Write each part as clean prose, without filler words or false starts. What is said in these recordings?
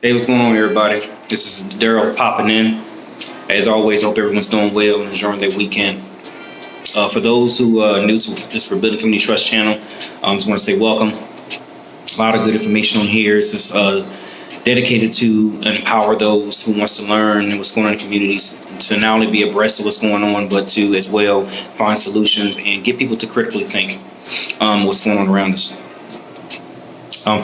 Hey, what's going on, everybody? This is Daryl popping in. As always, hope everyone's doing well and enjoying their weekend. For those who are new to this Forbidden Community Trust channel, I just want to say welcome. A lot of good information on here. This is dedicated to empower those who wants to learn what's going on in communities, to not only be abreast of what's going on, but to as well find solutions and get people to critically think what's going on around us.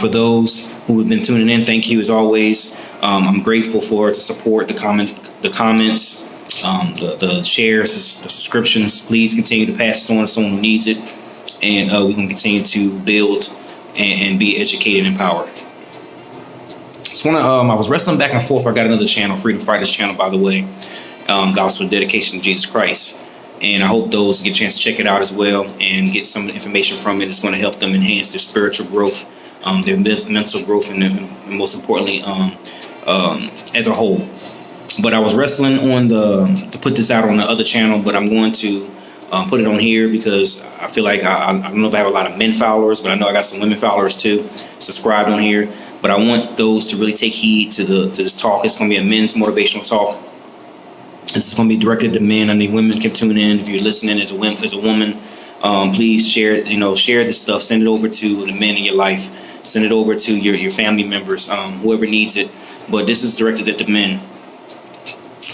For those who have been tuning in, thank you as always. I'm grateful for the support, the comments, the shares, the subscriptions. Please continue to pass this on to someone who needs it, and we can continue to build and be educated and empowered. I was wrestling back and forth. I got another channel, Freedom Fighters channel, by the way, Gospel Dedication to Jesus Christ. And I hope those get a chance to check it out as well and get some information from it. It's going to help them enhance their spiritual growth, their mental growth, and most importantly, as a whole. But I was wrestling on to put this out on the other channel, but I'm going to put it on here because I feel like I don't know if I have a lot of men followers, but I know I got some women followers too, subscribed on here. But I want those to really take heed to this talk. It's going to be a men's motivational talk. This is going to be directed to men. I mean, women can tune in. If you're listening as a woman, please share this stuff. Send it over to the men in your life. Send it over to your family members, whoever needs it. But this is directed at the men.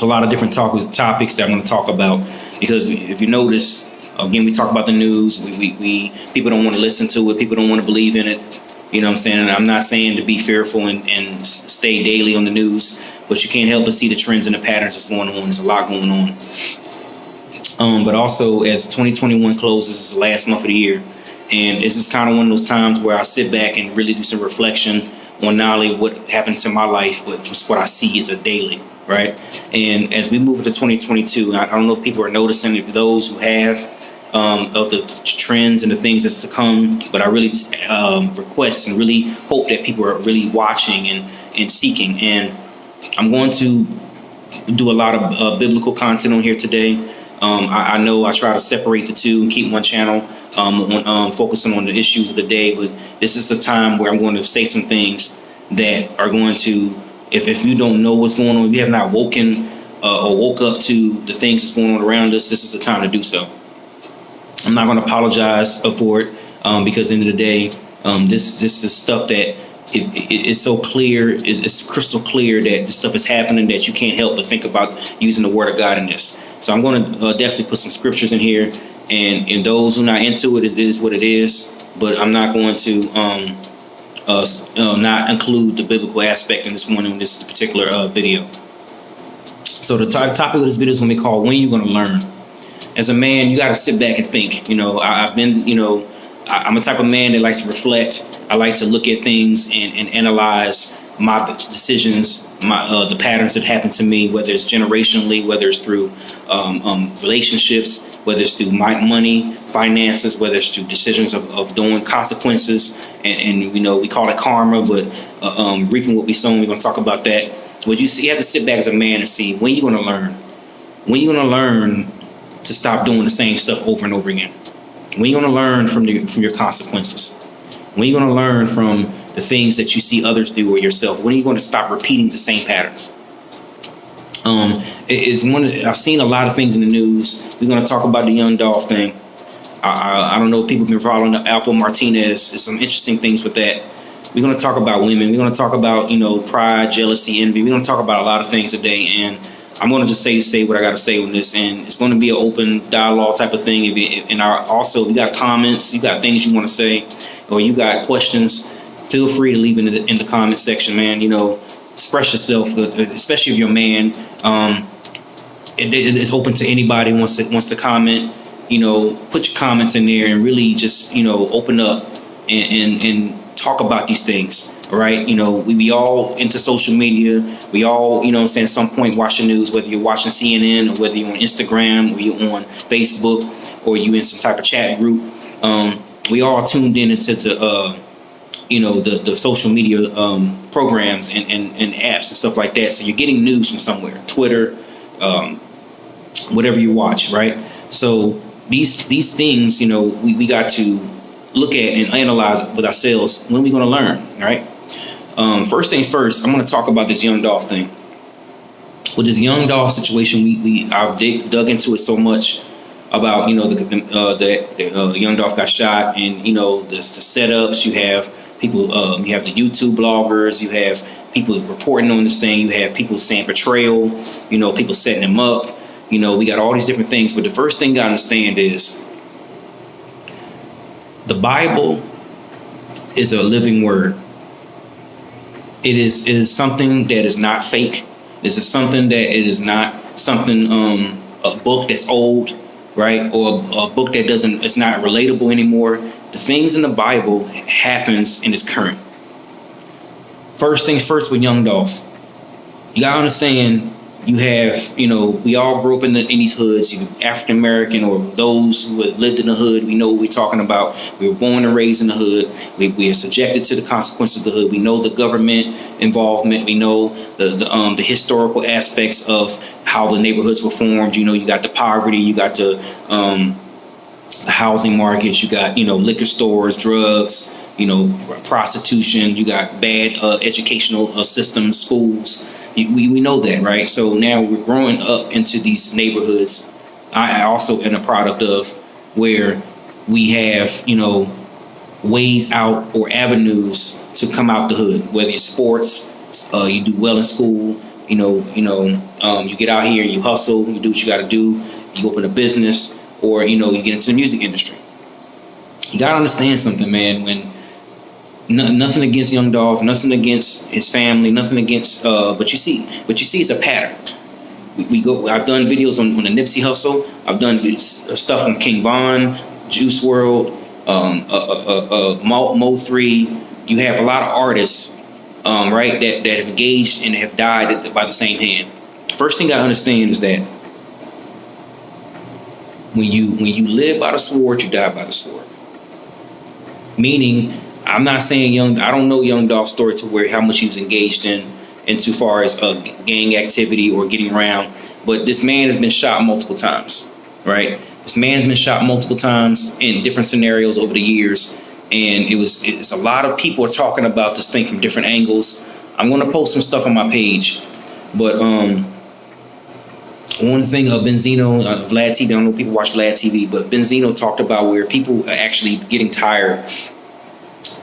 A lot of different topics that I'm going to talk about, because if you notice, again, we talk about the news. We people don't want to listen to it. People don't want to believe in it. You know what I'm saying? And I'm not saying to be fearful and stay daily on the news, but you can't help but see the trends and the patterns that's going on. There's a lot going on. But also, as 2021 closes, this is the last month of the year. And this is kind of one of those times where I sit back and really do some reflection on not only what happened to my life, but just what I see as a daily, right? And as we move into 2022, I don't know if people are noticing, if those who have, of the trends and the things that's to come, but I really request and really hope that people are really watching and seeking. And I'm going to do a lot of biblical content on here today. I know I try to separate the two and keep one channel focusing on the issues of the day, but this is a time where I'm going to say some things that are going to, if you don't know what's going on, if you have not woken or woke up to the things that's going on around us, this is the time to do so. I'm not going to apologize for it because at the end of the day, this is stuff that it's so clear, it's crystal clear that this stuff is happening that you can't help but think about using the word of God in this. So I'm going to definitely put some scriptures in here, and those who are not into it, it is what it is. But I'm not going to not include the biblical aspect in this particular video. So the topic of this video is going to be called "When You're Going to Learn." As a man, you got to sit back and think. I'm a type of man that likes to reflect. I like to look at things and analyze my decisions, the patterns that happen to me, whether it's generationally, whether it's through relationships, whether it's through my money, finances, whether it's through decisions of doing consequences. And we call it karma, but reaping what we sow. We're going to talk about that. But you have to sit back as a man and see when you're going to learn. When you're going to learn to stop doing the same stuff over and over again. When you're going to learn from your consequences. When you're going to learn from the things that you see others do or yourself. When are you going to stop repeating the same patterns? I've seen a lot of things in the news. We're going to talk about the young Dolph thing. I don't know if people have been following Apple Martinez. There's some interesting things with that. We're going to talk about women. We're going to talk about pride, jealousy, envy. We're going to talk about a lot of things today, and I'm going to just say what I got to say on this, and it's going to be an open dialogue type of thing. Also, if you got comments, you got things you want to say, or you got questions, feel free to leave it in the comment section, man. Express yourself, especially if you're a man. It's open to anybody who wants to comment. Put your comments in there and really just open up and talk about these things. All right, we all into social media. We all, at some point watch the news, whether you're watching CNN or whether you're on Instagram or you're on Facebook or you in some type of chat group. We all tuned in into the social media programs and apps and stuff like that. So you're getting news from somewhere, Twitter, whatever you watch, right? So these things, we got to look at and analyze with ourselves. When are we going to learn, right? First things first, I'm going to talk about this Young Dolph thing. With this Young Dolph situation, I've dug into it so much about, the Young Dolph got shot, and the setups. You have people, you have the YouTube bloggers, you have people reporting on this thing, you have people saying betrayal, people setting him up. We got all these different things, but the first thing you gotta understand is the Bible is a living word. It is something that is not fake. This is something that it is not something, a book that's old, right? Or a book that it's not relatable anymore. The things in the Bible happens and is current. First things first with Young Dolph. You gotta understand, you have, we all grew up in these hoods, African American or those who have lived in the hood. We know what we're talking about. We were born and raised in the hood. We are subjected to the consequences of the hood. We know the government involvement. We know the historical aspects of how the neighborhoods were formed. You got the poverty. You got the housing markets. You got liquor stores, drugs. Prostitution. You got bad educational systems, schools. We know that, right? So now we're growing up into these neighborhoods. I also am a product of where we have, ways out or avenues to come out the hood, whether it's sports, you do well in school, you get out here, you hustle, you do what you got to do, you open a business, or, you get into the music industry. You got to understand something, man. When nothing against Young Dolph, nothing against his family, nothing against, but you see it's a pattern. I've done videos on the Nipsey Hussle. I've done stuff on King Von, Juice WRLD, Mo3. You have a lot of artists, right, that have engaged and have died by the same hand. First thing I understand is that when you live by the sword, you die by the sword. Meaning, I'm not saying I don't know Young Dolph's story to where how much he was engaged in too far as gang activity or getting around, but this man has been shot multiple times, right? This man's been shot multiple times in different scenarios over the years, and it's a lot of people are talking about this thing from different angles. I'm going to post some stuff on my page, but one thing Benzino, Vlad TV, I don't know if people watch Vlad TV, but Benzino talked about where people are actually getting tired.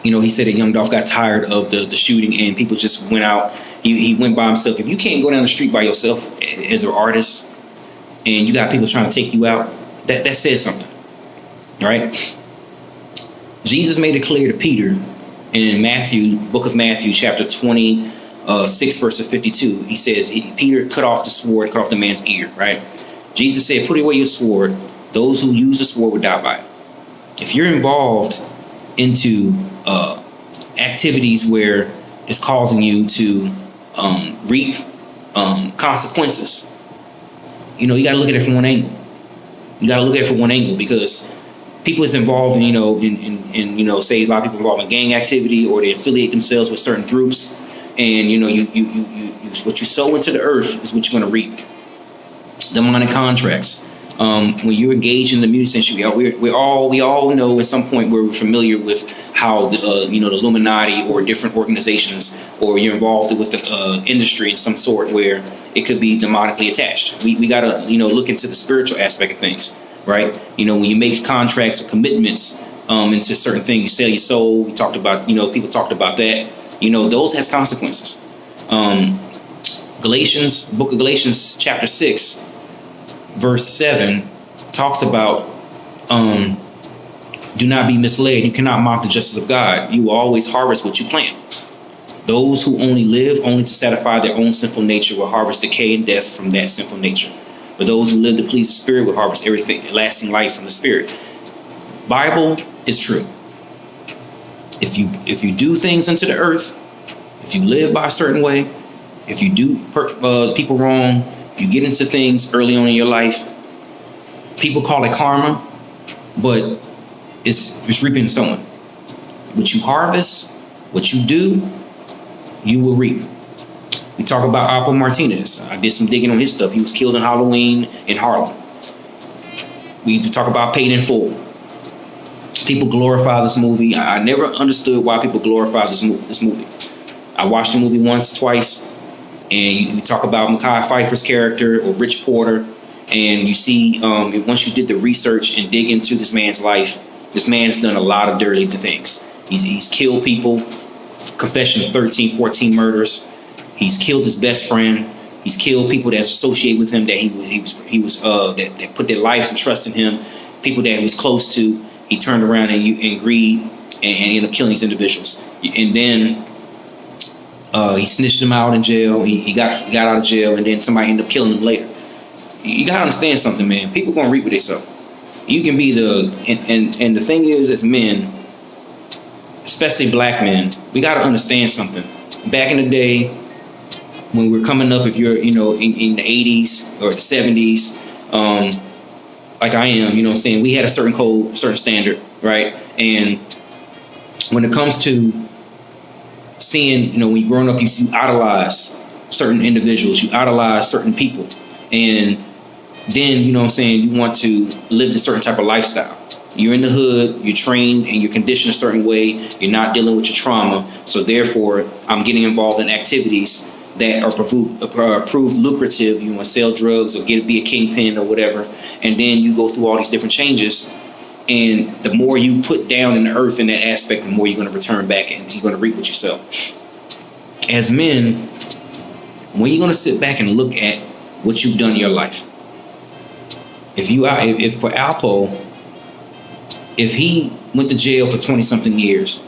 He said that Young Dolph got tired of the shooting and people just went out. He went by himself. If you can't go down the street by yourself as an artist and you got people trying to take you out, that says something, right? Jesus made it clear to Peter in book of Matthew, chapter 26, verse 52. He says, Peter cut off the sword, cut off the man's ear, right? Jesus said, put away your sword. Those who use the sword will die by it. If you're involved into activities where it's causing you to reap consequences, you got to look at it from one angle. Because people is involved in, say a lot of people involved in gang activity, or they affiliate themselves with certain groups, and you what you sow into the earth is what you're going to reap. Demonic contracts. When you're engaged in the music industry, we all know at some point we're familiar with how the Illuminati or different organizations, or you're involved with the industry in some sort where it could be demonically attached. We gotta look into the spiritual aspect of things, right? When you make contracts or commitments into certain things, you sell your soul. We talked about people talked about that. Those has consequences. Book of Galatians, chapter 6. Verse 7 talks about do not be misled. You cannot mock the justice of God. You will always harvest what you plant. Those who only live only to satisfy their own sinful nature will harvest decay and death from that sinful nature. But those who live to please the Spirit will harvest everything, lasting life from the Spirit. Bible is true. If you do things unto the earth, if you live by a certain way, if you do people wrong, you get into things early on in your life, people call it karma, but it's reaping and sowing. What you harvest, what you do, you will reap. We talk about Alpo Martinez. I did some digging on his stuff. He was killed in Halloween in Harlem. We talk about Paid in Full. People glorify this movie. I never understood why people glorify this movie. I watched the movie once, twice, and you talk about Mekhi Phifer's character or Rich Porter, and you see once you did the research and dig into this man's life, this man's done a lot of dirty things. He's killed people, confession of 13, 14 murders. He's killed his best friend. He's killed people that associate with him that that put their lives and trust in him. People that he was close to, he turned around and greed and ended up killing these individuals. And then he snitched them out in jail. He got out of jail, and then somebody ended up killing him later. You gotta understand something, man. People gonna reap what they sow. You can be and the thing is, as men, especially black men, we gotta understand something. Back in the day, when we were coming up, if you're in the 80s or the 70s, like I am, you know what I'm saying, we had a certain code, certain standard, right? And when it comes to seeing, when you're growing up, you idolize certain individuals, you idolize certain people, and then, you know what I'm saying, you want to live a certain type of lifestyle. You're in the hood, you're trained, and you're conditioned a certain way. You're not dealing with your trauma. So therefore, I'm getting involved in activities that are proved lucrative. You want to sell drugs or be a kingpin or whatever. And then you go through all these different changes. And the more you put down in the earth in that aspect, the more you're going to return back and you're going to reap what you sow. As men, when you're going to sit back and look at what you've done in your life, if for Alpo, if he went to jail for 20-something years,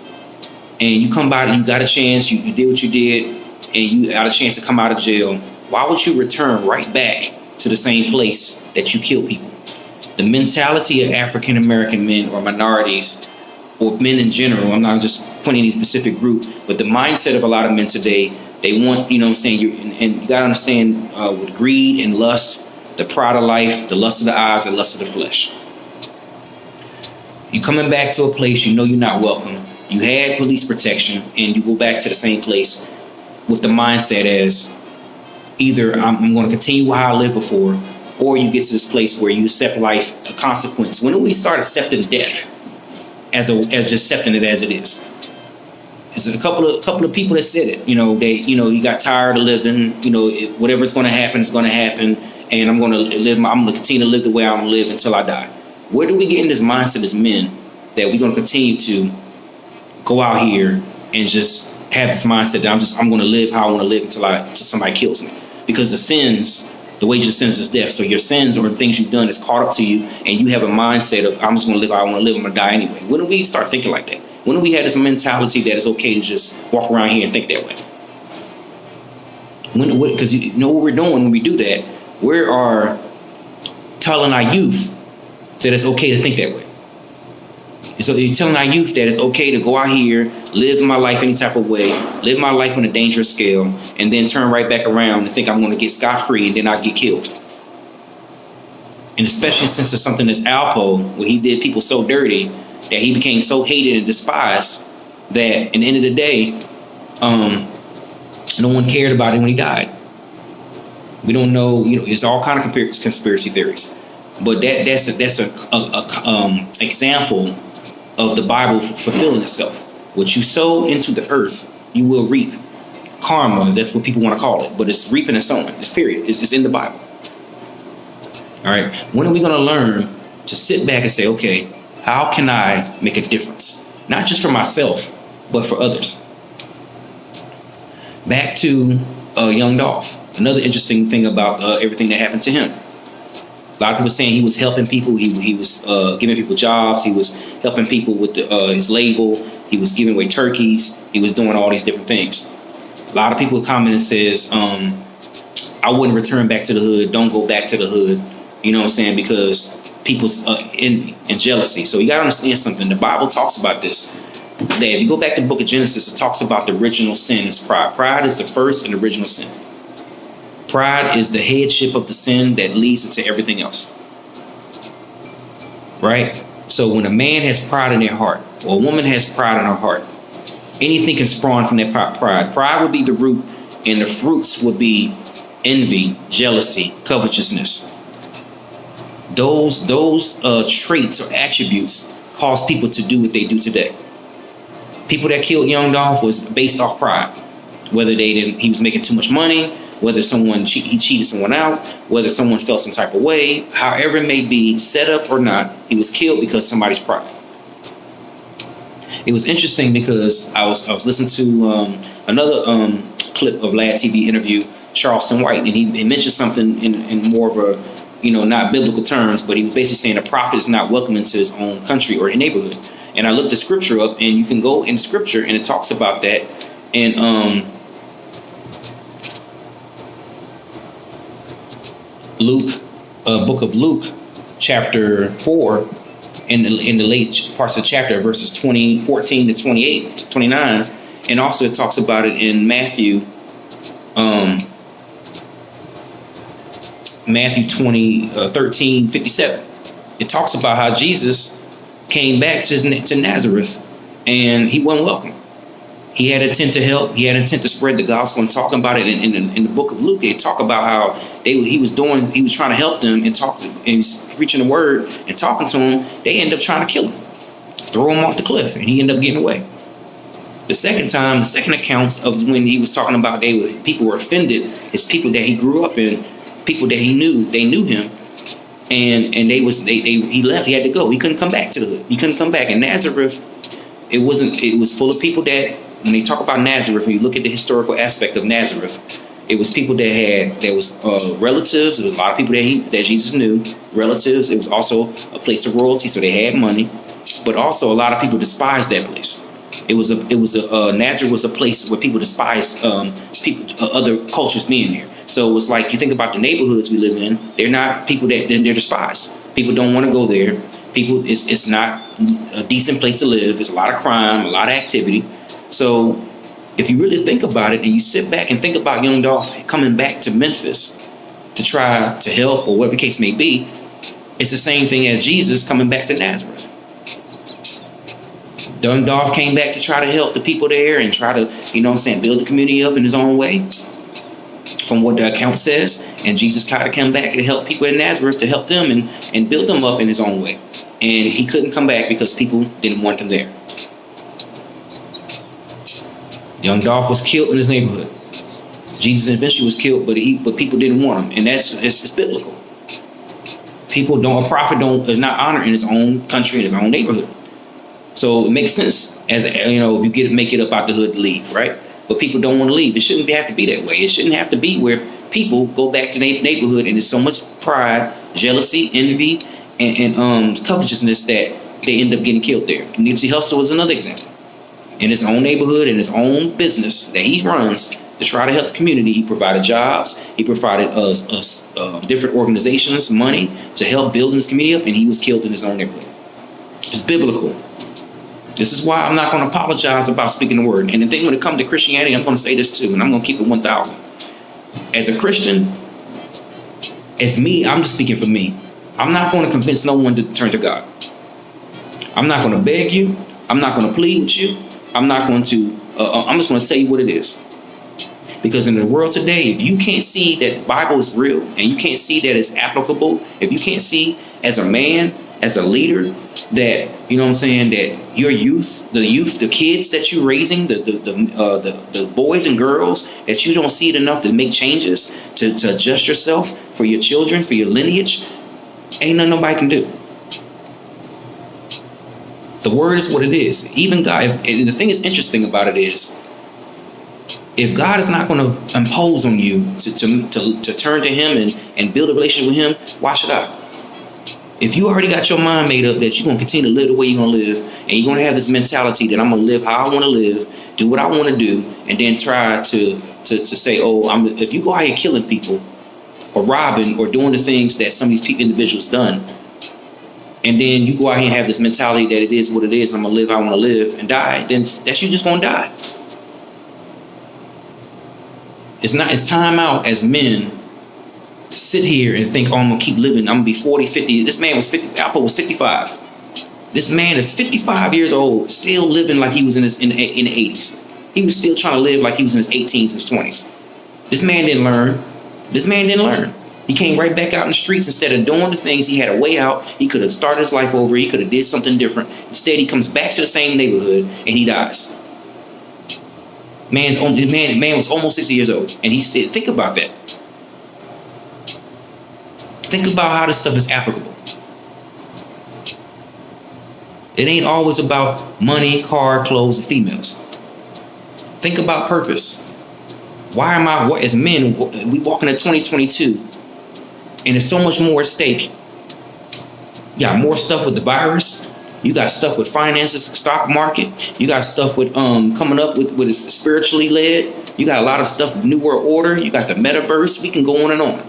and you come by and you got a chance, you did what you did, and you got a chance to come out of jail, why would you return right back to the same place that you killed people? The mentality of African American men or minorities, or men in general, I'm not just pointing any specific group, but the mindset of a lot of men today, they want, and you got to understand with greed and lust, the pride of life, the lust of the eyes, the lust of the flesh. You coming back to a place you're not welcome. You had police protection, and you go back to the same place with the mindset as either I'm going to continue how I lived before, or you get to this place where you accept life a consequence. When do we start accepting death as just accepting it as it is? It's a couple of people that said it. You got tired of living. Whatever's going to happen is going to happen, and I'm going to continue to live the way I'm going to live until I die. Where do we get in this mindset as men that we're going to continue to go out here and just have this mindset that I'm going to live how I want to live until somebody kills me? Because the wages of sins is death. So your sins or the things you've done is caught up to you, and you have a mindset of I'm just going to live how I want to live. I'm going to die anyway. When do we start thinking like that? When do we have this mentality that it's okay to just walk around here and think that way? Because you know what we're doing when we do that? We are telling our youth that it's okay to think that way. And so you're telling our youth that it's okay to go out here, live my life any type of way, live my life on a dangerous scale, and then turn right back around and think I'm going to get scot-free and then I get killed. And especially since there's something that's Alpo, where he did people so dirty that he became so hated and despised that at the end of the day, no one cared about him when he died. We don't know, it's all kind of conspiracy theories. But that's a example of the Bible fulfilling itself. What you sow into the earth, you will reap. Karma, that's what people want to call it. But it's reaping and sowing. It's period. It's in the Bible. All right. When are we going to learn to sit back and say, okay, how can I make a difference? Not just for myself, but for others. Back to young Dolph. Another interesting thing about everything that happened to him. A lot of people saying he was helping people. He was giving people jobs. He was helping people with his label. He was giving away turkeys. He was doing all these different things. A lot of people comment and says, I wouldn't return back to the hood. Don't go back to the hood. You know what I'm saying? Because people's envy and jealousy. So you got to understand something. The Bible talks about this. That if you go back to the book of Genesis, it talks about the original sin is pride. Pride is the first and original sin. Pride is the headship of the sin that leads into everything else. Right? So when a man has pride in their heart, or a woman has pride in her heart, anything can spawn from that pride. Pride would be the root, and the fruits would be envy, jealousy, covetousness. Those traits or attributes cause people to do what they do today. People that killed young Dolph was based off pride. whether he was making too much money, whether he cheated someone out, whether someone felt some type of way, however it may be, set up or not, he was killed because of somebody's pride. It was interesting because I was listening to another clip of Lad TV interview Charleston White, and he mentioned something in more of a, not biblical terms, but he was basically saying a prophet is not welcome into his own country or neighborhood. And I looked the scripture up, and you can go in scripture, and it talks about that. And Luke, book of Luke, chapter 4, in the late parts of the chapter, verses 14 to 28 to 29, and also it talks about it in Matthew 13:57. It talks about how Jesus came back to Nazareth, and he wasn't welcome. He had intent to help. He had intent to spread the gospel, and talking about it in the book of Luke, they talk about how he was trying to help them and he's preaching the word and talking to them. They end up trying to kill him, throw him off the cliff, and he ended up getting away. The second account of when he was talking about people were offended, his people that he grew up in, people that he knew, they knew him, and he left. He had to go. He couldn't come back to the hood. He couldn't come back. And Nazareth, it was full of people that, when they talk about Nazareth, when you look at the historical aspect of Nazareth, it was people that was relatives. There was a lot of people that Jesus knew, relatives. It was also a place of royalty, so they had money, but also a lot of people despised that place. Nazareth was a place where people despised other cultures being there. So it's like, you think about the neighborhoods we live in, they're not people they're despised. People don't want to go there. It's not a decent place to live. There's a lot of crime, a lot of activity. So if you really think about it, and you sit back and think about young Dolph coming back to Memphis to try to help, or whatever the case may be, it's the same thing as Jesus coming back to Nazareth. Young Dolph came back to try to help the people there and try to, build the community up in his own way, from what the account says. And Jesus tried to come back and help people in Nazareth, to help them and build them up in his own way. And he couldn't come back because people didn't want him there. Young Dolph was killed in his neighborhood. Jesus eventually was killed, but people didn't want him, and it's biblical. A prophet is not honored in his own country, in his own neighborhood. So it makes sense, as if you make it up out the hood to leave, right? But people don't want to leave. It shouldn't have to be that way. It shouldn't have to be where people go back to their neighborhood, and there's so much pride, jealousy, envy, and covetousness that they end up getting killed there. Nipsey Hussle is another example. In his own neighborhood, in his own business that he runs to try to help the community, he provided jobs. He provided us different organizations money to help build his community up, and he was killed in his own neighborhood. It's biblical. This is why I'm not going to apologize about speaking the word. And the thing when it comes to Christianity, I'm going to say this too, and I'm going to keep it 1,000. As a Christian, as me, I'm just speaking for me. I'm not going to convince no one to turn to God. I'm not going to beg you. I'm not going to plead with you. I'm not going to, I'm just going to tell you what it is. Because in the world today, if you can't see that Bible is real, and you can't see that it's applicable, if you can't see as a man, as a leader, that, that your the kids that you're raising, the boys and girls, that you don't see it enough to make changes, to adjust yourself for your children, for your lineage, ain't nothing nobody can do. The word is what it is. Even God, and the thing that's interesting about it is, if God is not going to impose on you to turn to him and build a relationship with him, why should I? If you already got your mind made up that you're going to continue to live the way you're going to live, and you're going to have this mentality that I'm going to live how I want to live, do what I want to do, and then try to say, if you go out here killing people or robbing or doing the things that some of these individuals done, and then you go out here and have this mentality that it is what it is, I'm going to live how I want to live and die, then that's you just going to die. It's time out as men to sit here and think, I'm going to keep living. I'm going to be 40, 50. This man was 50. Alpha was 55. This man is 55 years old, still living like he was in the 80s. He was still trying to live like he was in his 18s and 20s. This man didn't learn. He came right back out in the streets. Instead of doing the things, he had a way out. He could have started his life over. He could have did something different. Instead, he comes back to the same neighborhood and he dies. Man was almost 60 years old, and he said, think about that. Think about how this stuff is applicable. It ain't always about money, car, clothes, and females. Think about purpose. Why am I, as men, we walking in 2022, and there's so much more at stake. You got more stuff with the virus. You got stuff with finances, stock market. You got stuff with coming up with it's spiritually led. You got a lot of stuff with New World Order. You got the metaverse. We can go on and on.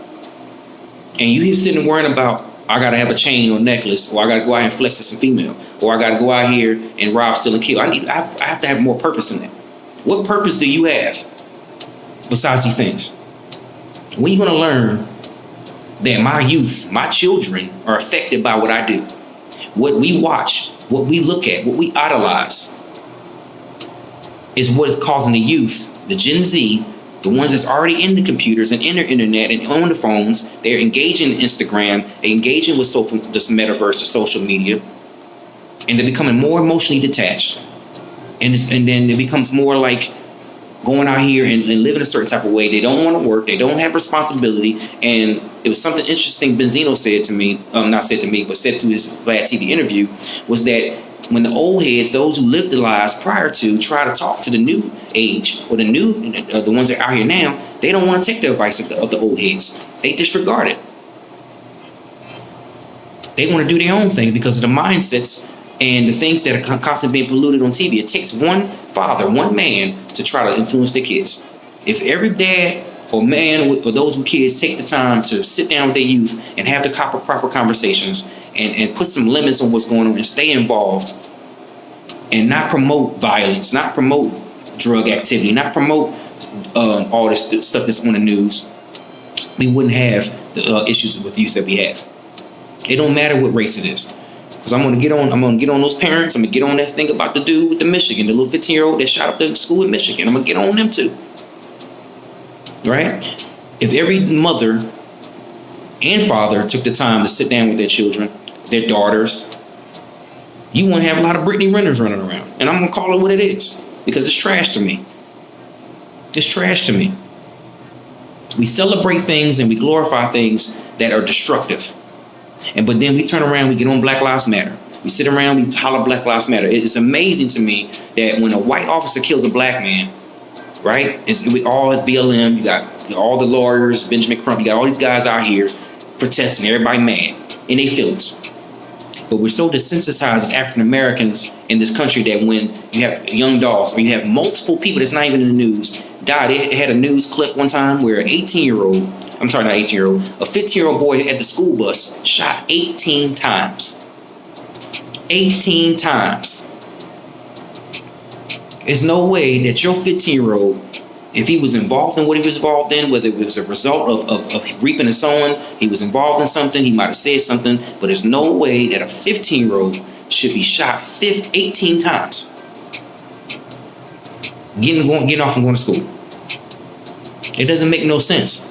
And you here sitting worrying about, I got to have a chain or necklace, or I got to go out and flex with some female, or I got to go out here and rob, steal, and kill. I have to have more purpose in that. What purpose do you have besides these things? When are you going to learn that my youth, my children are affected by what I do? What we watch, what we look at, what we idolize is what is causing the youth, the Gen Z, the ones that's already in the computers and in their internet and on the phones. They're engaging in Instagram, they're engaging with this metaverse or social media, and they're becoming more emotionally detached. And then it becomes more like going out here and living a certain type of way. They don't want to work. They don't have responsibility. And it was something interesting Benzino said to me, not said to me, but said to his Vlad TV interview, was that when the old heads, those who lived the lives prior to, try to talk to the new age or the ones that are out here now, they don't want to take the advice of the old heads. They disregard it. They want to do their own thing because of the mindsets and the things that are constantly being polluted on TV. It takes one father, one man to try to influence their kids. If every dad or man or those with kids take the time to sit down with their youth and have the proper conversations and put some limits on what's going on and stay involved and not promote violence, not promote drug activity, not promote all this stuff that's on the news, we wouldn't have the issues with youth that we have. It don't matter what race it is. Because I'm gonna get on those parents. I'm gonna get on that thing about the dude with the Michigan, the little 15-year-old that shot up the school in Michigan. I'm gonna get on them too. Right? If every mother and father took the time to sit down with their children, their daughters, you won't have a lot of Brittany Renners running around. And I'm gonna call it what it is, because it's trash to me. It's trash to me. We celebrate things and we glorify things that are destructive. But then we turn around, we get on Black Lives Matter. We sit around, we holler Black Lives Matter. It's amazing to me that when a white officer kills a black man, right? It's BLM, you got all the lawyers, Benjamin Crump, you got all these guys out here protesting, everybody mad in their feelings. But we're so desensitized as African Americans in this country that when you have young dogs or you have multiple people that's not even in the news die. They had a news clip one time where an 18-year-old, I'm sorry, not 18-year-old, a 15-year-old boy at the school bus shot 18 times. 18 times. There's no way that your 15-year-old, if he was involved in what he was involved in, whether it was a result of reaping and sowing, he was involved in something, he might have said something, but there's no way that a 15-year-old should be shot 18 times. Getting off and going to school. It doesn't make no sense.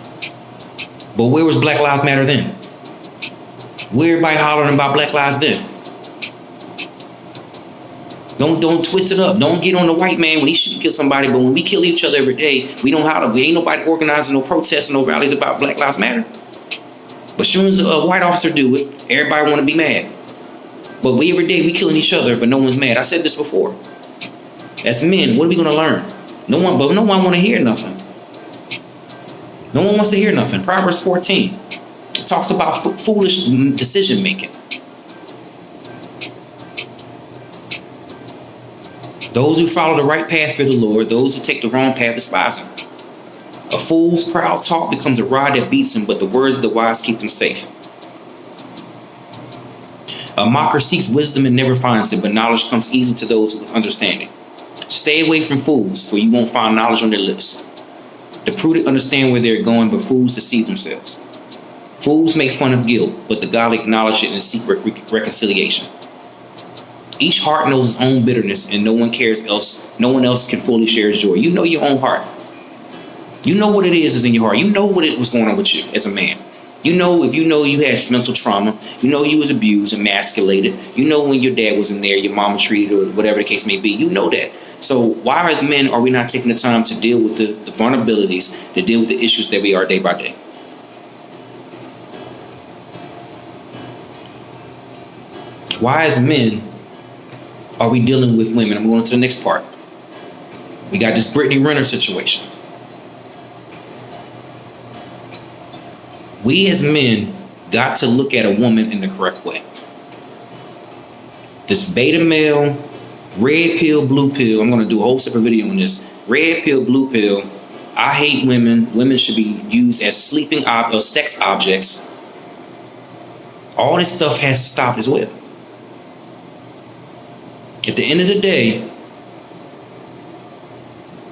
But where was Black Lives Matter then? Where everybody hollering about Black Lives then? Don't twist it up. Don't get on the white man when he should kill somebody. But when we kill each other every day, we don't holler. We ain't nobody organizing no protests and no rallies about Black Lives Matter. But as soon as a white officer do it, everybody want to be mad. But every day we killing each other, but no one's mad. I said this before. As men, what are we going to learn? No one want to hear nothing. No one wants to hear nothing. Proverbs 14 talks about foolish decision making. Those who follow the right path fear the Lord. Those who take the wrong path despise him. A fool's proud talk becomes a rod that beats him, but the words of the wise keep them safe. A mocker seeks wisdom and never finds it, but knowledge comes easy to those with understanding. Stay away from fools, for you won't find knowledge on their lips. The prudent understand where they're going, but fools deceive themselves. Fools make fun of guilt, but the godly acknowledge it and seek reconciliation. Each heart knows its own bitterness, and no one else can fully share its joy. You know your own heart. You know what it is in your heart. You know what was going on with you as a man. You know if you know you had mental trauma. You know you was abused, emasculated. You know when your dad was in there, your mama treated, or whatever the case may be. You know that. So why as men are we not taking the time to deal with the vulnerabilities, to deal with the issues that we are day by day? Why as men are we dealing with women? I'm going to the next part. We got this Brittany Renner situation. We as men got to look at a woman in the correct way. This beta male, red pill, blue pill, I'm going to do a whole separate video on this. Red pill, blue pill, I hate women. Women should be used as sleeping or sex objects. All this stuff has to stop as well. At the end of the day,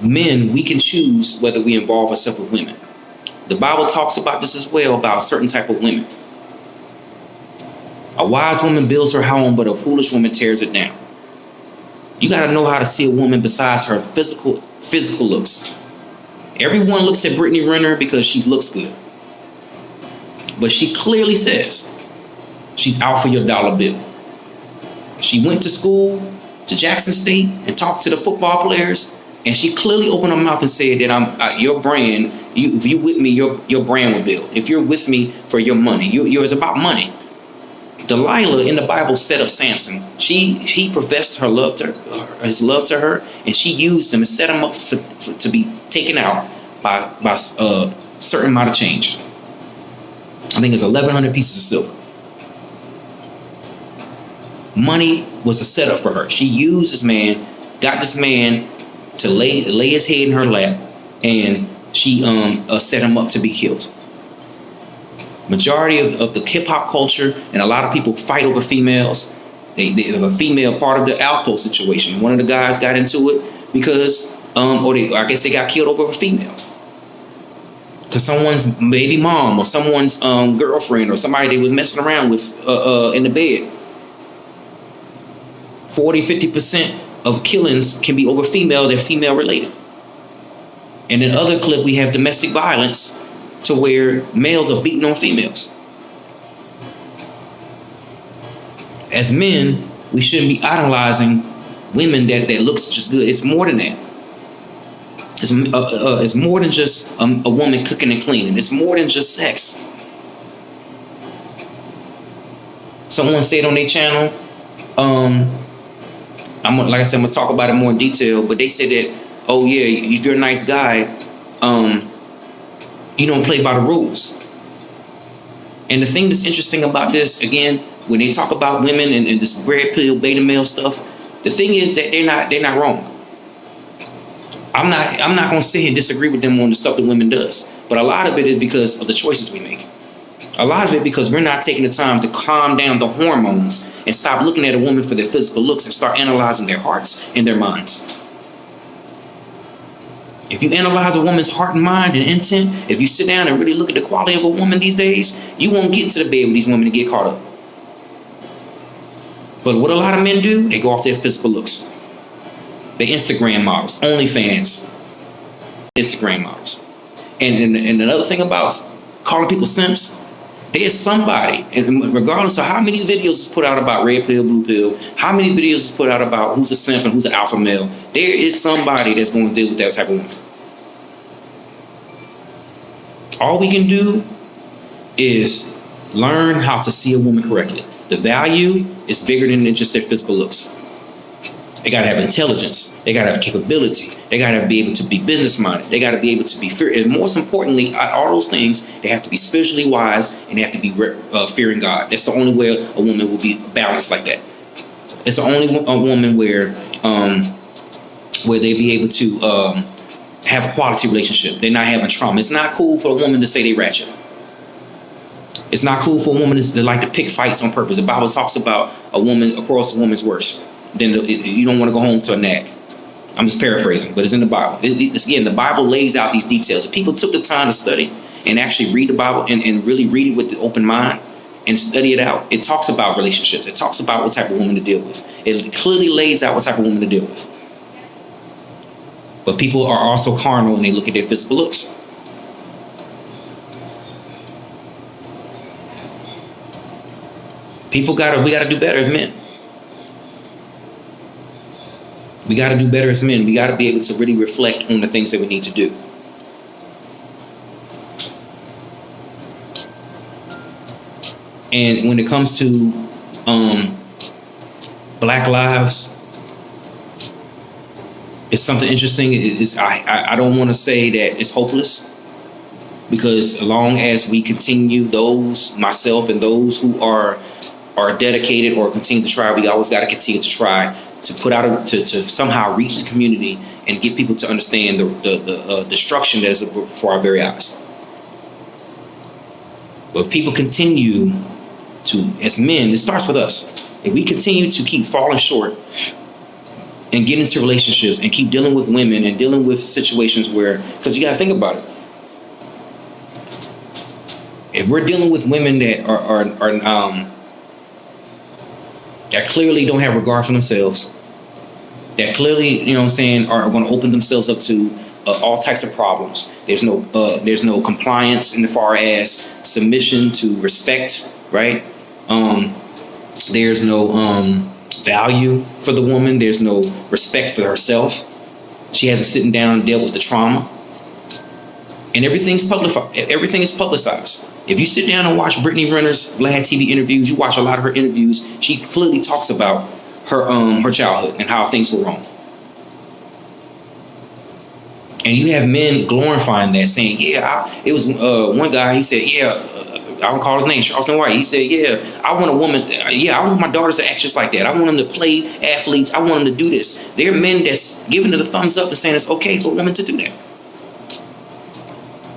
men, we can choose whether we involve ourselves with women. The Bible talks about this as well, about certain type of women. A wise woman builds her home, but a foolish woman tears it down. You got to know how to see a woman besides her physical looks. Everyone looks at Brittany Renner because she looks good. But she clearly says she's out for your dollar bill. She went to school, to Jackson State, and talked to the football players, and she clearly opened her mouth and said that I'm your brand. If you with me, your brand will build. If you're with me for your money, it's about money. Delilah in the Bible set up Samson. He professed his love to her, and she used him and set him up to be taken out by a certain amount of change. I think it's 1,100 pieces of silver. Money was a setup for her. She used this man, got this man to lay his head in her lap, and she set him up to be killed. Majority of the hip hop culture and a lot of people fight over females. They have a female part of the outpost situation. One of the guys got into it because, I guess they got killed over a female. Because someone's baby mom or someone's girlfriend or somebody they was messing around with in the bed. 40-50% of killings can be over female. They're female related. And in other clip, we have domestic violence to where males are beating on females. As men, we shouldn't be idolizing women that looks just good. It's more than that. It's more than just a woman cooking and cleaning. It's more than just sex. Someone said on their channel, like I said, I'm gonna talk about it more in detail, but they said that, oh yeah, if you're a nice guy, you don't play by the rules. And the thing that's interesting about this, again, when they talk about women and this red pill, beta male stuff, the thing is that they're not wrong. I'm not gonna sit here and disagree with them on the stuff that women does, but a lot of it is because of the choices we make. A lot of it because we're not taking the time to calm down the hormones and stop looking at a woman for their physical looks and start analyzing their hearts and their minds. If you analyze a woman's heart and mind and intent, if you sit down and really look at the quality of a woman these days, you won't get into the bed with these women and get caught up. But what a lot of men do, they go off their physical looks. They Instagram models, OnlyFans, Instagram models. And another thing about calling people simps, there's somebody, and regardless of how many videos is put out about red pill, blue pill, how many videos is put out about who's a simp and who's an alpha male, there is somebody that's going to deal with that type of woman. All we can do is learn how to see a woman correctly. The value is bigger than just their physical looks. They got to have intelligence. They got to have capability. They got to be able to be business minded. They got to be able to be fear. And most importantly, all those things, they have to be spiritually wise and they have to be fearing God. That's the only way a woman will be balanced like that. It's the only a woman where they be able to have a quality relationship. They're not having trauma. It's not cool for a woman to say they ratchet. It's not cool for a woman to like to pick fights on purpose. The Bible talks about a woman across a woman's worse. Then you don't want to go home to a nag. I'm just paraphrasing, but it's in the Bible. Again, the Bible lays out these details. If people took the time to study and actually read the Bible and really read it with the open mind and study it out, it talks about relationships. It talks about what type of woman to deal with. It clearly lays out what type of woman to deal with. But people are also carnal when they look at their physical looks. We gotta do better as men. We got to do better as men. We got to be able to really reflect on the things that we need to do. And when it comes to Black lives, it's something interesting. I don't want to say that it's hopeless, because as long as we continue, those, myself and those who are dedicated or continue to try, we always got to continue to try to put out to somehow reach the community and get people to understand the destruction that is before our very eyes. But if people continue to, as men, it starts with us. If we continue to keep falling short and get into relationships and keep dealing with women and dealing with situations where, because you got to think about it. If we're dealing with women that are that clearly don't have regard for themselves, that clearly, you know what I'm saying, are going to open themselves up to all types of problems. There's no compliance in the far as submission to respect, right? There's no value for the woman. There's no respect for herself. She hasn't sitting down and dealt with the trauma. And everything is publicized. If you sit down and watch Brittany Renner's Vlad TV interviews, you watch a lot of her interviews, she clearly talks about her childhood and how things were wrong. And you have men glorifying that, saying, it was one guy, he said, I don't call his name, Charleston White. He said, I want a woman, I want my daughters to act just like that. I want them to play athletes. I want them to do this. There are men that's giving it a thumbs up and saying it's okay for a woman to do that.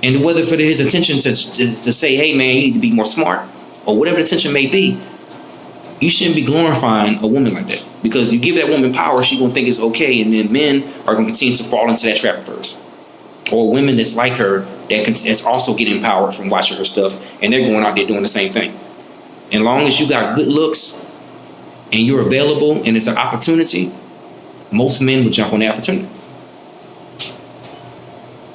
And whether for his intention to say, hey, man, you need to be more smart, or whatever the intention may be, you shouldn't be glorifying a woman like that. Because you give that woman power, she's going to think it's okay, and then men are going to continue to fall into that trap first. Or women that's like her that's also getting empowered from watching her stuff, and they're going out there doing the same thing. And as long as you got good looks and you're available and it's an opportunity, most men will jump on the opportunity.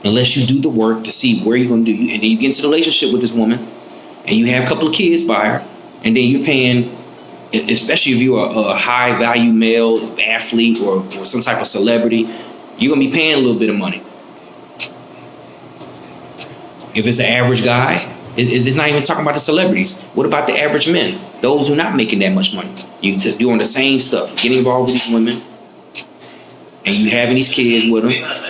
Unless you do the work to see where you're going to do. And then you get into the relationship with this woman and you have a couple of kids by her, and then you're paying, especially if you're a high value male athlete or some type of celebrity, you're going to be paying a little bit of money. If it's an average guy, it's not even talking about the celebrities. What about the average men? Those who are not making that much money. You're doing the same stuff, getting involved with these women, and you having these kids with them.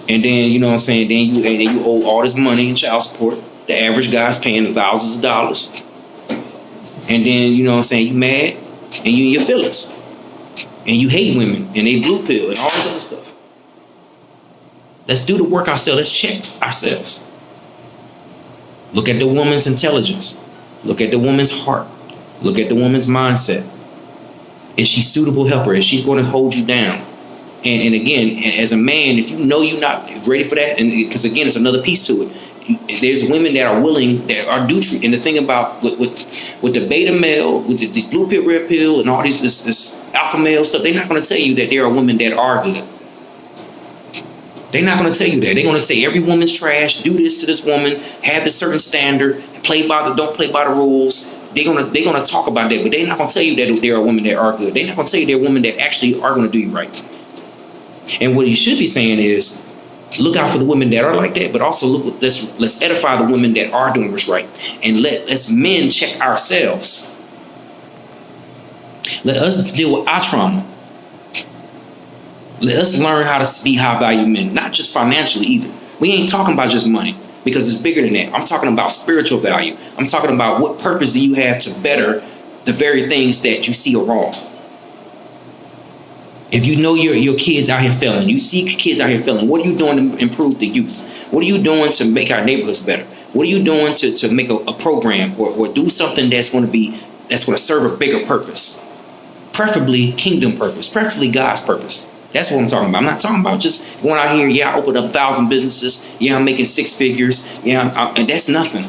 And then, you know what I'm saying, then you owe all this money in child support. The average guy's paying thousands of dollars. And then, you know what I'm saying, you mad and you in your feelings. And you hate women and they blue pill and all this other stuff. Let's do the work ourselves. Let's check ourselves. Look at the woman's intelligence. Look at the woman's heart. Look at the woman's mindset. Is she suitable helper? Is she going to hold you down? And again, as a man, if you know you're not ready for that, and because again, it's another piece to it. There's women that are willing, that are do treat. And the thing about with the beta male, with these blue pill, red pill, and all this alpha male stuff, they're not going to tell you that there are women that are good. They're not going to tell you that. They're going to say every woman's trash. Do this to this woman. Have this certain standard. Don't play by the rules. They're gonna talk about that, but they're not going to tell you that there are women that are good. They're not going to tell you there are women that actually are going to do you right. And what you should be saying is, look out for the women that are like that, but also let's edify the women that are doing what's right, and let's men check ourselves. Let us deal with our trauma. Let us learn how to be high value men, not just financially either. We ain't talking about just money, because it's bigger than that. I'm talking about spiritual value. I'm talking about what purpose do you have to better the very things that you see are wrong. If you know your kids out here failing, you see kids out here failing, what are you doing to improve the youth? What are you doing to make our neighborhoods better? What are you doing to make a program or do something that's going to serve a bigger purpose? Preferably kingdom purpose, preferably God's purpose. That's what I'm talking about. I'm not talking about just going out here, I opened up 1,000 businesses, I'm making 6 figures, and that's nothing.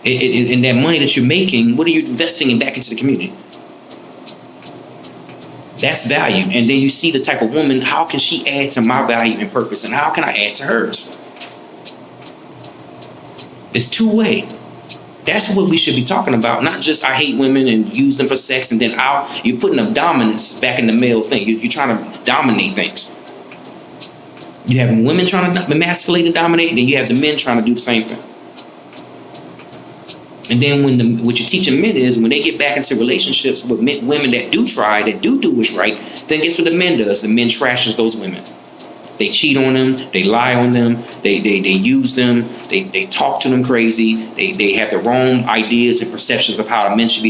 And that money that you're making, what are you investing back into the community? That's value. And then you see the type of woman, how can she add to my value and purpose? And how can I add to hers? It's two-way. That's what we should be talking about, not just I hate women and use them for sex, and then you're putting a dominance back in the male thing. You're trying to dominate things. You have women trying to emasculate and dominate, and then you have the men trying to do the same thing. And then what you're teaching men is when they get back into relationships with women that do try, that do what's right, then guess what the men does? The men trashes those women. They cheat on them. They lie on them. They use them. They talk to them crazy. They have the wrong ideas and perceptions of how a woman should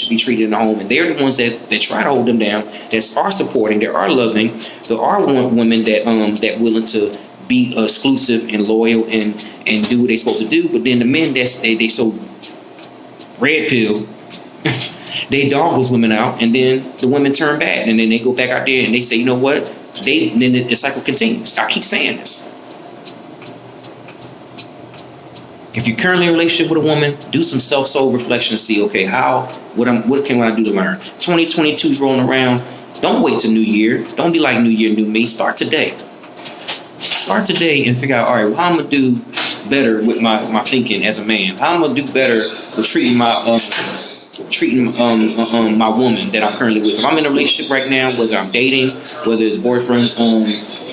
be treated in the home. And they're the ones that try to hold them down, that are supporting, that are loving. There are women that willing to be exclusive and loyal and do what they're supposed to do. But then the men they so red pill, they dog those women out, and then the women turn bad, and then they go back out there and they say, you know what? Then the cycle continues. I keep saying this. If you're currently in a relationship with a woman, do some self-soul reflection and see, okay, what can I do to learn? 2022 is rolling around. Don't wait till New Year. Don't be like New Year, new me. Start today. Start today and figure out, all right, well, how I'm gonna do better with my thinking as a man. How I'm gonna do better with treating my woman that I'm currently with. If I'm in a relationship right now, whether I'm dating, whether it's boyfriend,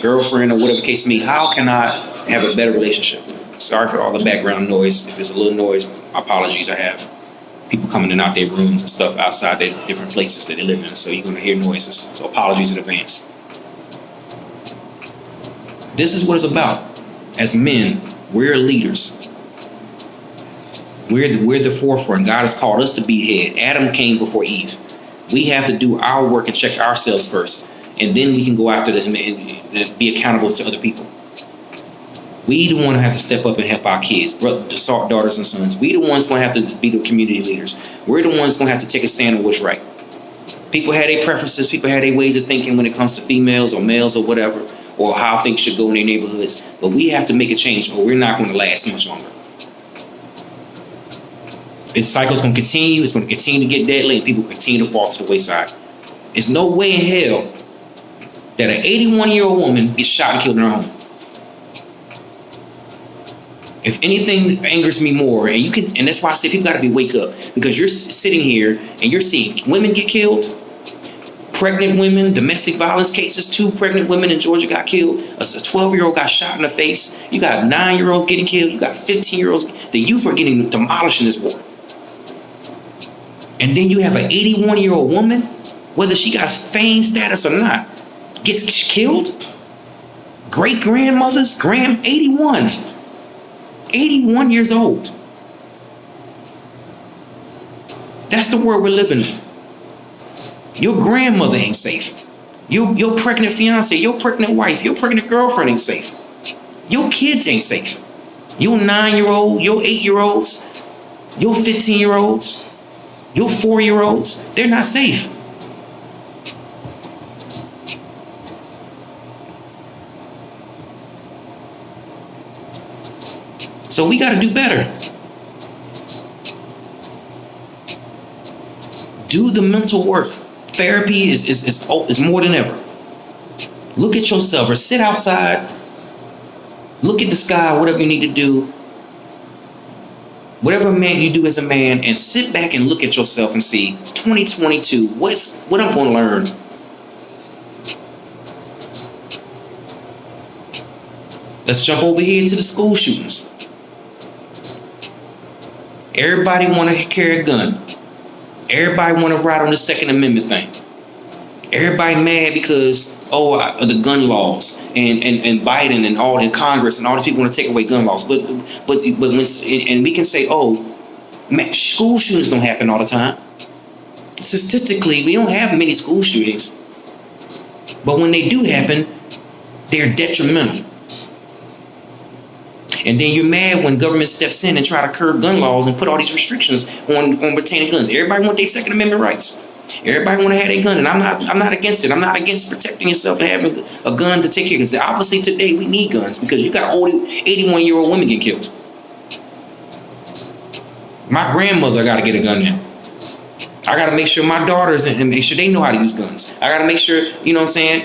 girlfriend, or whatever the case may be, how can I have a better relationship? Sorry for all the background noise. If there's a little noise, apologies. I have people coming in and out their rooms and stuff outside their different places that they live in, so you're going to hear noises. So apologies in advance. This is what it's about. As men, we're leaders. We're the forefront. God has called us to be head. Adam came before Eve. We have to do our work and check ourselves first, and then we can go after this and be accountable to other people. We the one who have to step up and help our kids, daughters and sons. We the ones going to have to be the community leaders. We're the ones going to have to take a stand on what's right. People have their preferences. People have their ways of thinking when it comes to females or males or whatever, or how things should go in their neighborhoods. But we have to make a change, or we're not going to last much longer. This cycle's going to continue. It's going to continue to get deadly, and people continue to fall to the wayside. There's no way in hell that an 81-year-old woman gets shot and killed in her home. If anything angers me more, and that's why I say people got to wake up, because you're sitting here and you're seeing women get killed, pregnant women, domestic violence cases. 2 pregnant women in Georgia got killed. A 12-year-old got shot in the face. You got 9-year-olds getting killed. You got 15-years. The youth are getting demolished in this war. And then you have an 81-year-old woman, whether she got fame status or not, gets killed. Great grandmothers, 81 years old. That's the world we're living in. Your grandmother ain't safe. Your pregnant fiance, your pregnant wife, your pregnant girlfriend ain't safe. Your kids ain't safe. Your 9-year-old, your 8-year-olds, your 15-year-olds, your 4-year-olds, they're not safe. So we got to do better. Do the mental work. Therapy is more than ever. Look at yourself, or sit outside. Look at the sky, whatever you need to do. Whatever man you do as a man, and sit back and look at yourself and see, 2022, what I'm going to learn. Let's jump over here to the school shootings. Everybody want to carry a gun. Everybody want to ride on the Second Amendment thing. Everybody mad because of the gun laws and Biden and all in Congress and all these people want to take away gun laws. But when we can say, man, school shootings don't happen all the time. Statistically, we don't have many school shootings. But when they do happen, they're detrimental. And then you're mad when government steps in and try to curb gun laws and put all these restrictions on retaining guns. Everybody want their Second Amendment rights. Everybody want to have their gun, and I'm not against it. I'm not against protecting yourself and having a gun to take care of. Because obviously today we need guns because you got old 81-year-old women getting killed. My grandmother got to get a gun now. I got to make sure my daughters and make sure they know how to use guns. I got to make sure, you know what I'm saying?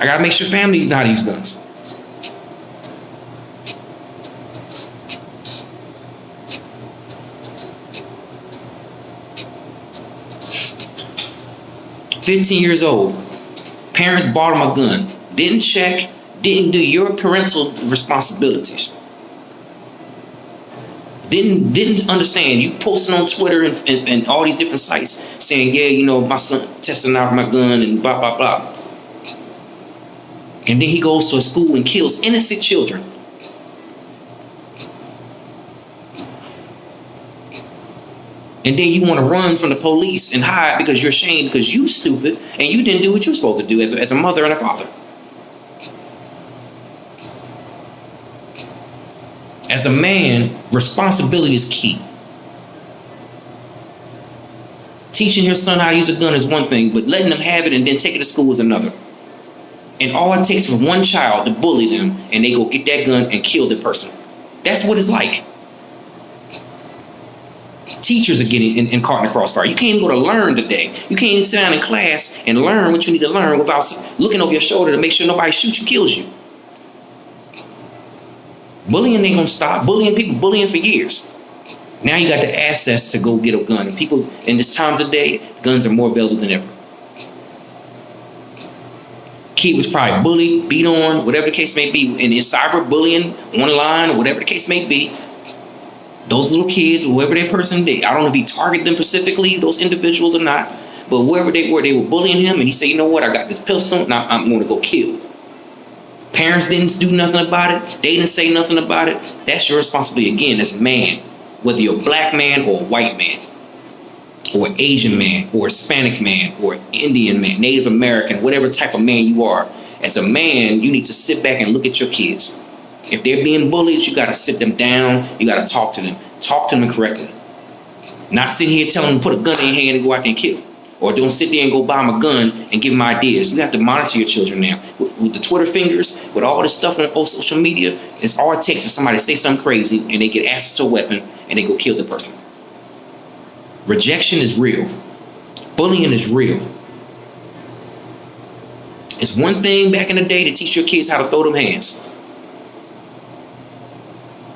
I got to make sure family know how to use guns. 15 years old. Parents bought him a gun. Didn't check, didn't do your parental responsibilities. Didn't understand. You posting on Twitter and all these different sites saying, yeah, you know, my son testing out my gun and blah, blah, blah. And then he goes to a school and kills innocent children. And then you want to run from the police and hide because you're ashamed because you stupid and you didn't do what you're supposed to do as a mother and a father. As a man, responsibility is key. Teaching your son how to use a gun is one thing, but letting them have it and then take it to school is another. And all it takes for one child to bully them and they go get that gun and kill the person. That's what it's like. Teachers are getting in caught in the crossfire. You can't even go to learn today. You can't even sit down in class and learn what you need to learn without looking over your shoulder to make sure nobody shoots you, kills you. Bullying ain't gonna stop. Bullying for years. Now you got the access to go get a gun. And people in this time today, guns are more available than ever. Kid was probably bullied, beat on, whatever the case may be, and in cyber bullying online or whatever the case may be. Those little kids, whoever that person, I don't know if he targeted them specifically, those individuals or not, but whoever they were bullying him, and he said, you know what, I got this pistol, now I'm going to go kill. Parents didn't do nothing about it. They didn't say nothing about it. That's your responsibility, again, as a man, whether you're a black man or a white man, or an Asian man, or a Hispanic man, or an Indian man, Native American, whatever type of man you are. As a man, you need to sit back and look at your kids. If they're being bullied, you got to sit them down. You got to talk to them. Talk to them correctly. Not sit here telling them to put a gun in your hand and go out there and kill. Or don't sit there and go buy them a gun and give them ideas. You have to monitor your children now. With the Twitter fingers, with all this stuff on social media, it's all it takes for somebody to say something crazy and they get access to a weapon and they go kill the person. Rejection is real. Bullying is real. It's one thing back in the day to teach your kids how to throw them hands.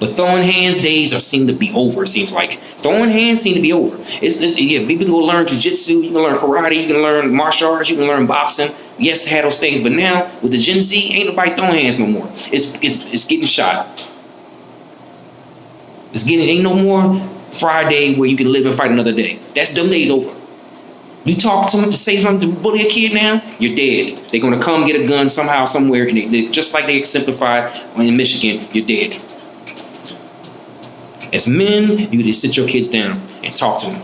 But throwing hands days seem to be over, it seems like. Throwing hands seem to be over. Yeah, people can go learn jiu-jitsu, you can learn karate, you can learn martial arts, you can learn boxing. Yes, have those things, but now with the Gen Z, ain't nobody throwing hands no more. It's getting shot. Ain't no more Friday where you can live and fight another day. Them days over. You talk to them, say something to bully a kid now, you're dead. They're gonna come get a gun somehow, somewhere, and they just like they exemplified in Michigan, you're dead. As men, you need to sit your kids down and talk to them.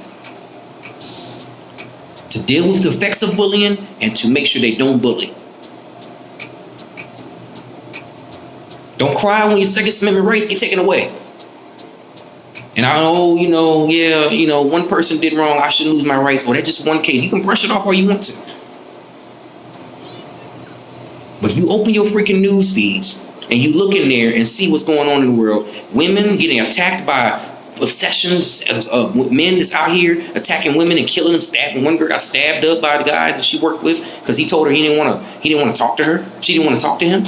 To deal with the effects of bullying and to make sure they don't bully. Don't cry when your Second Amendment rights get taken away. And I know, one person did wrong, I should lose my rights. Well, that's just one case. You can brush it off all you want to. But if you open your freaking news feeds and you look in there and see what's going on in the world, women getting attacked by obsessions, men that's out here attacking women and killing them, stabbing. One girl got stabbed up by the guy that she worked with because he told her he didn't want to talk to her. She didn't want to talk to him.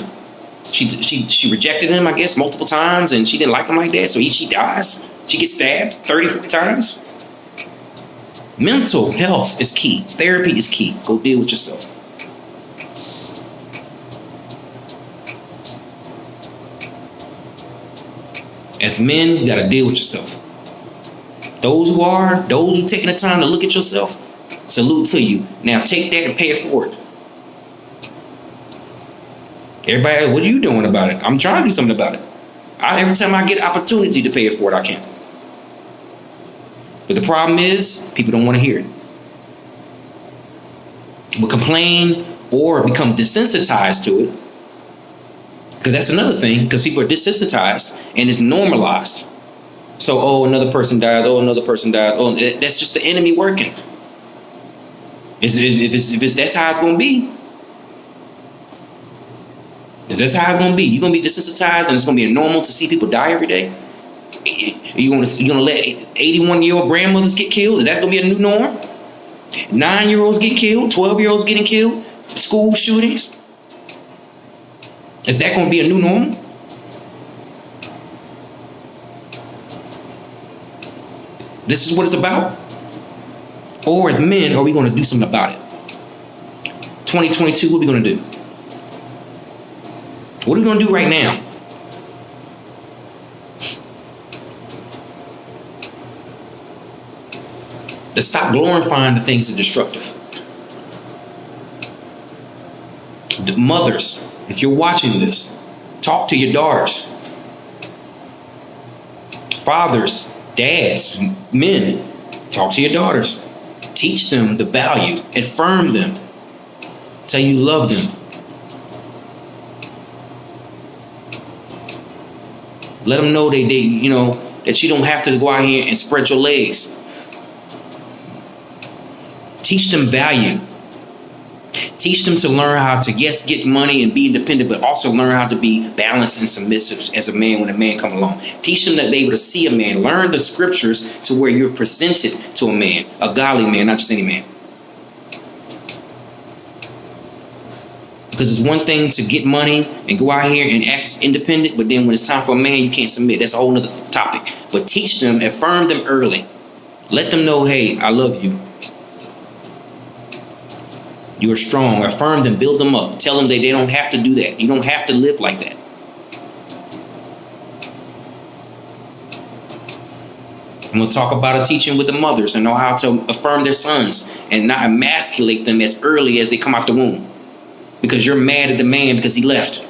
She rejected him, I guess, multiple times, and she didn't like him like that. So she dies. She gets stabbed 30, 40 times. Mental health is key. Therapy is key. Go deal with yourself. As men, you got to deal with yourself. Those who taking the time to look at yourself, salute to you. Now take that and pay it forward. Everybody, what are you doing about it? I'm trying to do something about it. Every time I get an opportunity to pay it forward, I can. But the problem is, people don't want to hear it. But complain or become desensitized to it. Because that's another thing, because people are desensitized and it's normalized. So, another person dies. Another person dies. That's just the enemy working. If that's how it's going to be. If that's how it's going to be, you're going to be desensitized and it's going to be normal to see people die every day. You're going to let 81-year-old grandmothers get killed? Is that going to be a new norm? 9-year-olds get killed, 12-year-olds getting killed, school shootings. Is that going to be a new norm? This is what it's about? Or as men, are we going to do something about it? 2022, what are we going to do? What are we going to do right now? To stop glorifying the things that are destructive. The mothers, if you're watching this, talk to your daughters. Fathers, dads, men, talk to your daughters. Teach them the value. Affirm them. Tell you love them. Let them know that you don't have to go out here and spread your legs. Teach them value. Teach them to learn how to, yes, get money and be independent, but also learn how to be balanced and submissive as a man when a man comes along. Teach them that they're able to see a man. Learn the scriptures to where you're presented to a man, a godly man, not just any man. Because it's one thing to get money and go out here and act independent, but then when it's time for a man, you can't submit. That's a whole other topic. But teach them, affirm them early. Let them know, hey, I love you. You are strong. Affirm them, build them up. Tell them that they don't have to do that. You don't have to live like that. I'm going to talk about a teaching with the mothers and know how to affirm their sons and not emasculate them as early as they come out the womb. Because you're mad at the man because he left.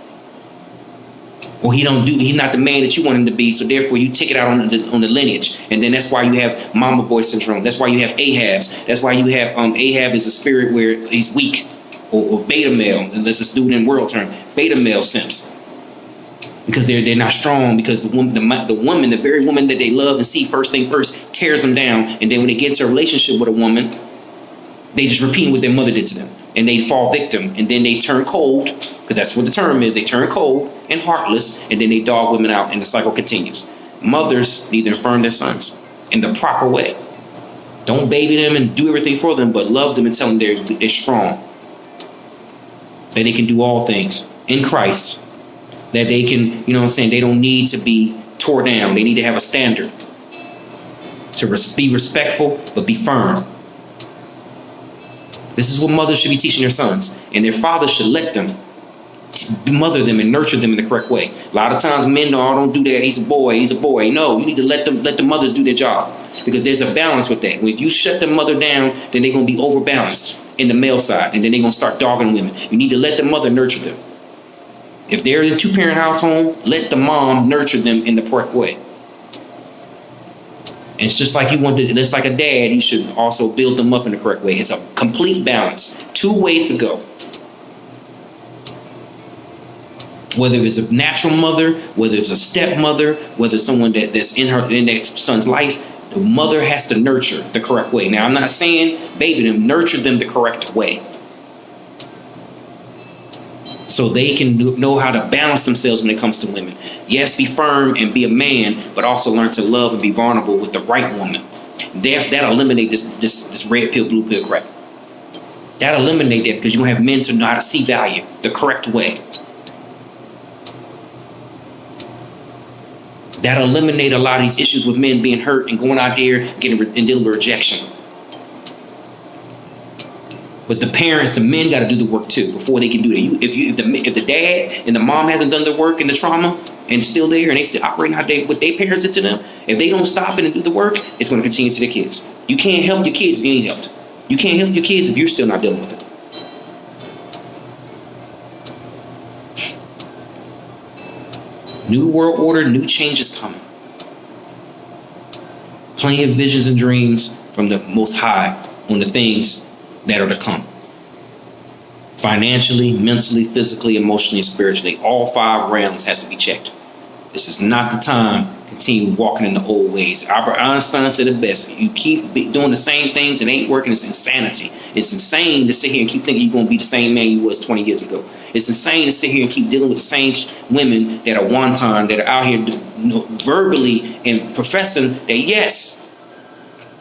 Or he's not the man that you want him to be, so therefore you take it out on the lineage. And then that's why you have mama boy syndrome. That's why you have Ahabs. That's why you have Ahab is a spirit where he's weak. Or beta male, and let's just do it in world term. Beta male simps. Because they're not strong, because the woman, the very woman that they love and see first thing first, tears them down. And then when they get into a relationship with a woman, they just repeat what their mother did to them. And they fall victim, and then they turn cold, because that's what the term is. They turn cold and heartless, and then they dog women out, and the cycle continues. Mothers need to affirm their sons in the proper way. Don't baby them and do everything for them, but love them and tell them they're strong, that they can do all things in Christ, that they can, they don't need to be tore down. They need to have a standard to be respectful, but be firm. This is what mothers should be teaching their sons, and their fathers should let them mother them and nurture them in the correct way. A lot of times men don't do that. He's a boy. No, you need to let the mothers do their job, because there's a balance with that. If you shut the mother down, then they're going to be overbalanced in the male side, and then they're going to start dogging women. You need to let the mother nurture them. If they're in a 2-parent household, let the mom nurture them in the correct way. And it's just like just like a dad, you should also build them up in the correct way. It's a complete balance. 2 ways to go. Whether it's a natural mother, whether it's a stepmother, whether it's someone that's in that son's life, the mother has to nurture the correct way. Now, I'm not saying baby them, nurture them the correct way, so they can know how to balance themselves when it comes to women. Yes, be firm and be a man, but also learn to love and be vulnerable with the right woman. That'll eliminate this red pill, blue pill crap. That'll eliminate that, because you're going to have men to know how to see value the correct way. That'll eliminate a lot of these issues with men being hurt and going out there and dealing with rejection. But the men got to do the work too before they can do that. If the dad and the mom hasn't done the work and the trauma and still there, and they still operating how what their parents did to them, if they don't stop it and do the work, it's going to continue to their kids. You can't help your kids if you ain't helped. You can't help your kids if you're still not dealing with it. New world order, new changes coming. Plenty of visions and dreams from the Most High on the things that are to come. Financially, mentally, physically, emotionally, and spiritually. All 5 realms has to be checked. This is not the time to continue walking in the old ways. Albert Einstein said it best. You keep doing the same things that ain't working, it's insanity. It's insane to sit here and keep thinking you're going to be the same man you was 20 years ago. It's insane to sit here and keep dealing with the same women that are wonton, that are out here verbally and professing that, yes,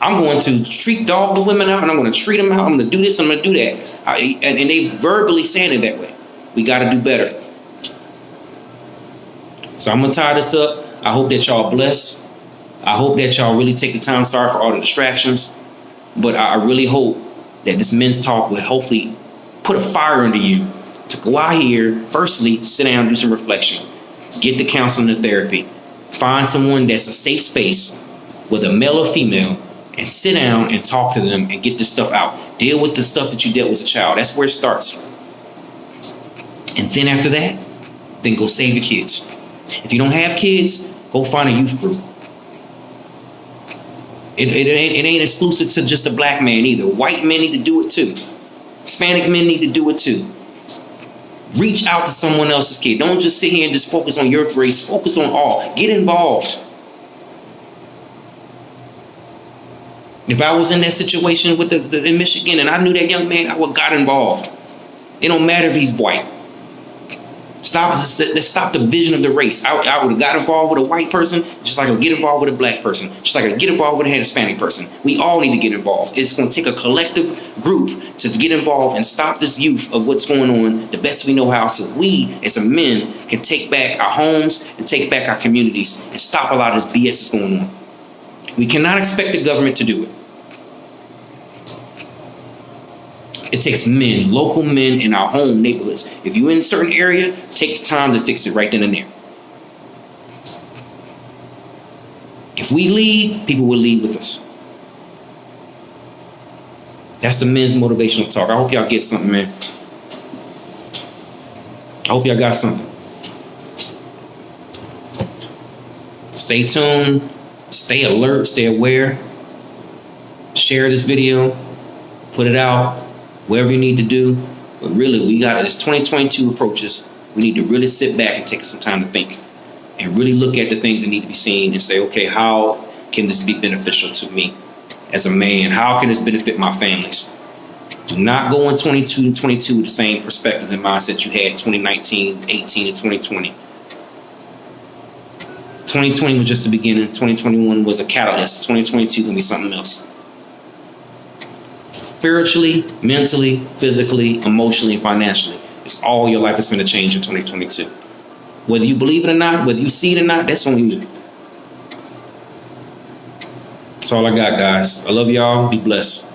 I'm going to dog the women out, and I'm going to treat them out. I'm going to do this, I'm going to do that. And they verbally saying it that way. We got to do better. So I'm going to tie this up. I hope that y'all bless. I hope that y'all really take the time. Sorry for all the distractions. But I really hope that this men's talk will hopefully put a fire under you to go out here, firstly, sit down, do some reflection, get the counseling and therapy, find someone that's a safe space, whether male or female, and sit down and talk to them and get this stuff out. Deal with the stuff that you dealt with as a child. That's where it starts. And then after that, then go save your kids. If you don't have kids, go find a youth group. It ain't exclusive to just a black man either. White men need to do it too. Hispanic men need to do it too. Reach out to someone else's kid. Don't just sit here and just focus on your race. Focus on all. Get involved. If I was in that situation with in Michigan and I knew that young man, I would have got involved. It don't matter if he's white. Let's stop the vision of the race. I would have got involved with a white person, just like I would get involved with a black person, just like I get involved with a Hispanic person. We all need to get involved. It's going to take a collective group to get involved and stop this youth of what's going on the best we know how, so we as a men can take back our homes and take back our communities and stop a lot of this BS that's going on. We cannot expect the government to do it. It takes men, local men in our home neighborhoods. If you're in a certain area, take the time to fix it right then and there. If we lead, people will lead with us. That's the men's motivational talk. I hope y'all get something, man. I hope y'all got something. Stay tuned. Stay alert. Stay aware. Share this video. Put it out. Whatever you need to do. But really, we got this 2022 approaches. We need to really sit back and take some time to think and really look at the things that need to be seen and say, okay, how can this be beneficial to me as a man? How can this benefit my families? Do not go in 2022 with the same perspective and mindset you had 2019, 18, and 2020. 2020 was just the beginning. 2021 was a catalyst. 2022 can be something else. Spiritually, mentally, physically, emotionally, financially. It's all your life is going to change in 2022. Whether you believe it or not, whether you see it or not, that's on you. That's all I got, guys. I love y'all. Be blessed.